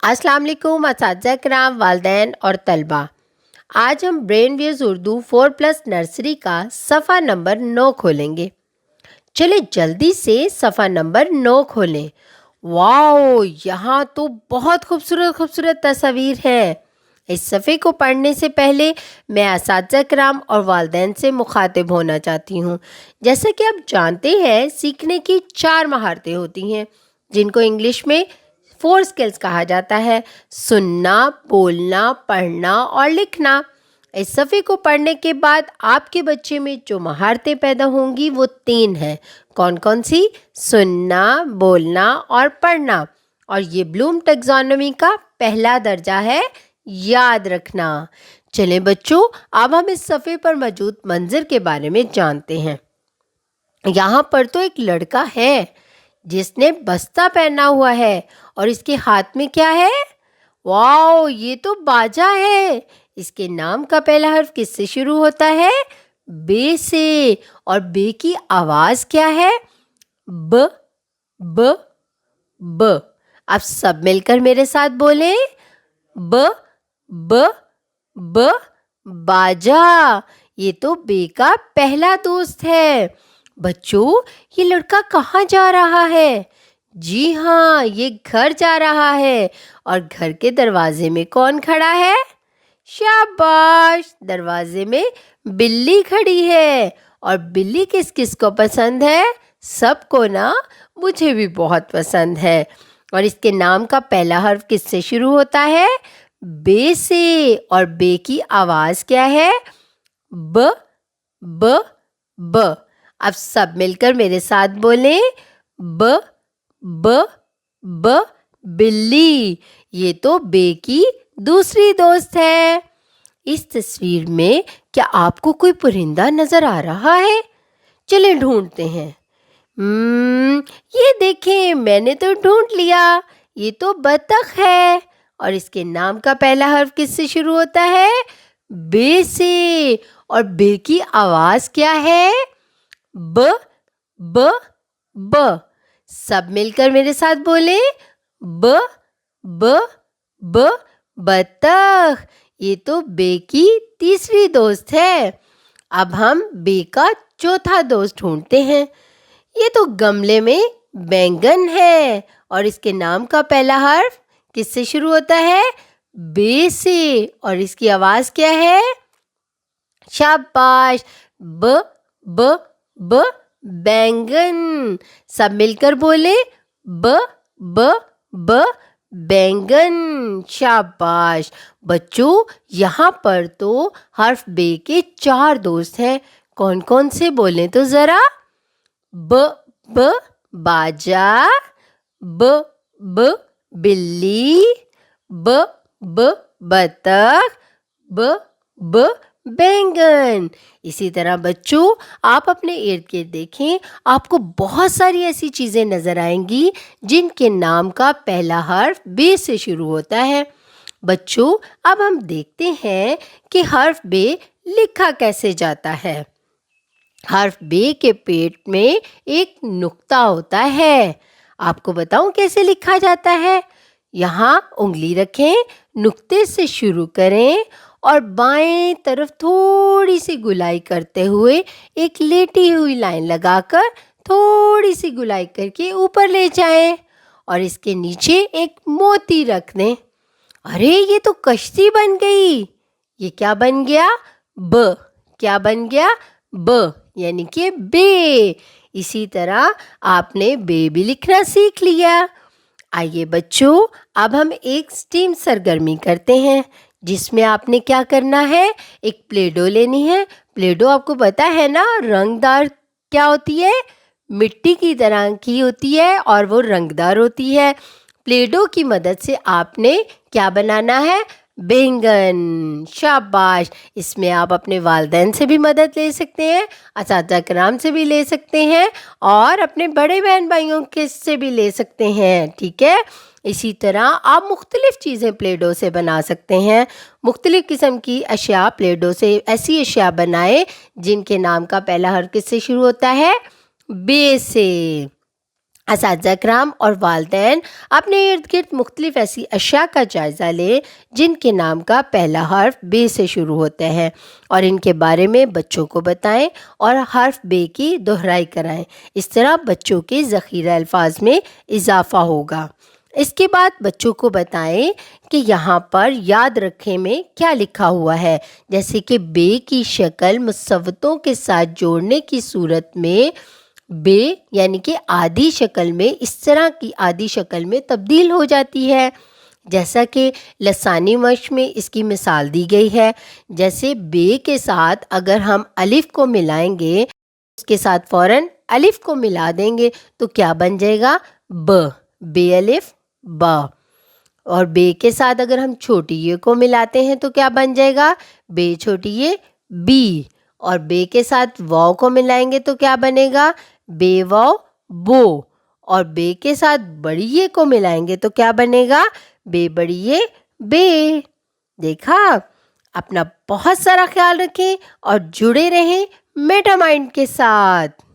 अस्सलाम वालेकुम असातिज़ा किराम, वालिदैन और तलबा। आज हम ब्रेन वेव्स उर्दू 4+ नर्सरी का सफ़ा नंबर 9 खोलेंगे। चले जल्दी से सफ़ा नंबर 9 खोलें। वाओ, यहाँ तो बहुत खूबसूरत खूबसूरत तस्वीर हैं। इस सफ़े को पढ़ने से पहले मैं असातिज़ा किराम और वालिदैन से मुखातिब होना चाहती हूँ। जैसा कि आप जानते हैं, सीखने की 4 महारतें होती हैं जिनको इंग्लिश में 4 स्किल्स कहा जाता है: सुनना, बोलना, पढ़ना और लिखना। इस सफ़े को पढ़ने के बाद आपके बच्चे में जो महारतें पैदा होंगी वो 3 हैं। कौन कौन सी? सुनना, बोलना और पढ़ना। और ये ब्लूम टैक्सोनॉमी का पहला दर्जा है, याद रखना। चलें बच्चों, अब हम इस सफ़े पर मौजूद मंजर के बारे में जानते हैं। यहाँ पर तो एक लड़का है जिसने बस्ता पहना हुआ है और इसके हाथ में क्या है? वाओ, ये तो बाजा है। इसके नाम का पहला हर्फ किससे शुरू होता है? बे से। और बे की आवाज क्या है? ब ब ब। अब सब मिलकर मेरे साथ बोलें, ब ब ब, बाजा। ये तो बे का पहला दोस्त है। बच्चों, ये लड़का कहाँ जा रहा है? जी हाँ, ये घर जा रहा है। और घर के दरवाजे में कौन खड़ा है? शाबाश, दरवाजे में बिल्ली खड़ी है। और बिल्ली किस किस को पसंद है? सबको ना, मुझे भी बहुत पसंद है। और इसके नाम का पहला हर्फ किससे शुरू होता है? बे से। और बे की आवाज क्या है? ब ब ब। अब सब मिलकर मेरे साथ बोलें, ब ब ब, बिल्ली। ये तो बे की दूसरी दोस्त है। इस तस्वीर में क्या आपको कोई परिंदा नजर आ रहा है? चलें ढूंढते हैं। ये देखें, मैंने तो ढूंढ लिया। ये तो बतख है। और इसके नाम का पहला हर्फ किससे शुरू होता है? बे से। और बे की आवाज क्या है? ब ब ब। सब मिलकर मेरे साथ बोले, ब ब ब, बतख। ये तो बे की तीसरी दोस्त है। अब हम बे का चौथा दोस्त ढूंढते हैं। ये तो गमले में बैंगन है। और इसके नाम का पहला हर्फ किससे शुरू होता है? बे से। और इसकी आवाज क्या है? शाबाश, ब ब ब, बैंगन। सब मिलकर बोले, ब ब ब, बैंगन। शाबाश। बच्चों, यहाँ पर तो हर्फ बे के 4 दोस्त हैं। कौन कौन से बोलें तो जरा? ब ब, बाजा। ब ब, बिल्ली। ब ब, बतख। ब ब, बैंगन। इसी तरह बच्चों, आप अपने इर्द गिर्द देखें, आपको बहुत सारी ऐसी चीज़ें नज़र आएंगी जिनके नाम का पहला हर्फ बे से शुरू होता है। बच्चों, अब हम देखते हैं कि हर्फ बे लिखा कैसे जाता है। हर्फ बे के पेट में एक नुक्ता होता है। आपको बताऊं कैसे लिखा जाता है? यहाँ उंगली रखें, नुक्ते से शुरू करें और बाएं तरफ थोड़ी सी गुलाई करते हुए एक लेटी हुई लाइन लगाकर थोड़ी सी गुलाई करके ऊपर ले जाएं और इसके नीचे एक मोती रख दें। अरे, ये तो कश्ती बन गई। ये क्या बन गया? ब। क्या बन गया? ब, यानी कि बे। इसी तरह आपने बे भी लिखना सीख लिया। आइए बच्चों, अब हम एक स्टीम सरगर्मी करते हैं जिसमें आपने क्या करना है? एक प्ले डो लेनी है। प्ले डो आपको पता है ना, रंगदार क्या होती है? मिट्टी की तरह की होती है और वो रंगदार होती है। प्ले डो की मदद से आपने क्या बनाना है? बैंगन। शाबाश। इसमें आप अपने वालिदैन से भी मदद ले सकते हैं, असातिज़ा किराम से भी ले सकते हैं और अपने बड़े बहन भाइयों के से भी ले सकते हैं। ठीक है। इसी तरह आप मुख्तलिफ़ चीज़ें प्ले डो से बना सकते हैं। मुख्तलिफ़ किस्म की अशिया प्ले डो से ऐसी अशिया बनाए जिनके नाम का पहला हर्फ किससे शुरू होता है? बे से। اساتذہ کرام اور والدین اپنے ارد گرد مختلف ایسی اشیاء کا جائزہ لیں جن کے نام کا پہلا حرف بے سے شروع ہوتا ہے، اور ان کے بارے میں بچوں کو بتائیں اور حرف بے کی دہرائی کرائیں۔ اس طرح بچوں کے ذخیرہ الفاظ میں اضافہ ہوگا۔ اس کے بعد بچوں کو بتائیں کہ یہاں پر یاد رکھیں میں کیا لکھا ہوا ہے، جیسے کہ بے کی شکل مصوتوں کے ساتھ جوڑنے کی صورت میں بے یعنی کہ آدھی شکل میں اس طرح کی آدھی شکل میں تبدیل ہو جاتی ہے، جیسا کہ لسانی مشق میں اس کی مثال دی گئی ہے۔ جیسے بے کے ساتھ اگر ہم الف کو ملائیں گے، اس کے ساتھ فوراً الف کو ملا دیں گے تو کیا بن جائے گا؟ ب، بے الف با۔ اور بے کے ساتھ اگر ہم چھوٹی یہ کو ملاتے ہیں تو کیا بن جائے گا؟ بے چھوٹی یہ بی۔ اور بے کے ساتھ واو کو ملائیں گے تو کیا بنے گا؟ بے واو بو۔ اور بے کے ساتھ بڑی یہ کو ملائیں گے تو کیا بنے گا؟ بے بڑی یہ بے۔ دیکھا؟ اپنا بہت سارا خیال رکھیں اور جڑے رہیں میٹا مائنڈ کے ساتھ۔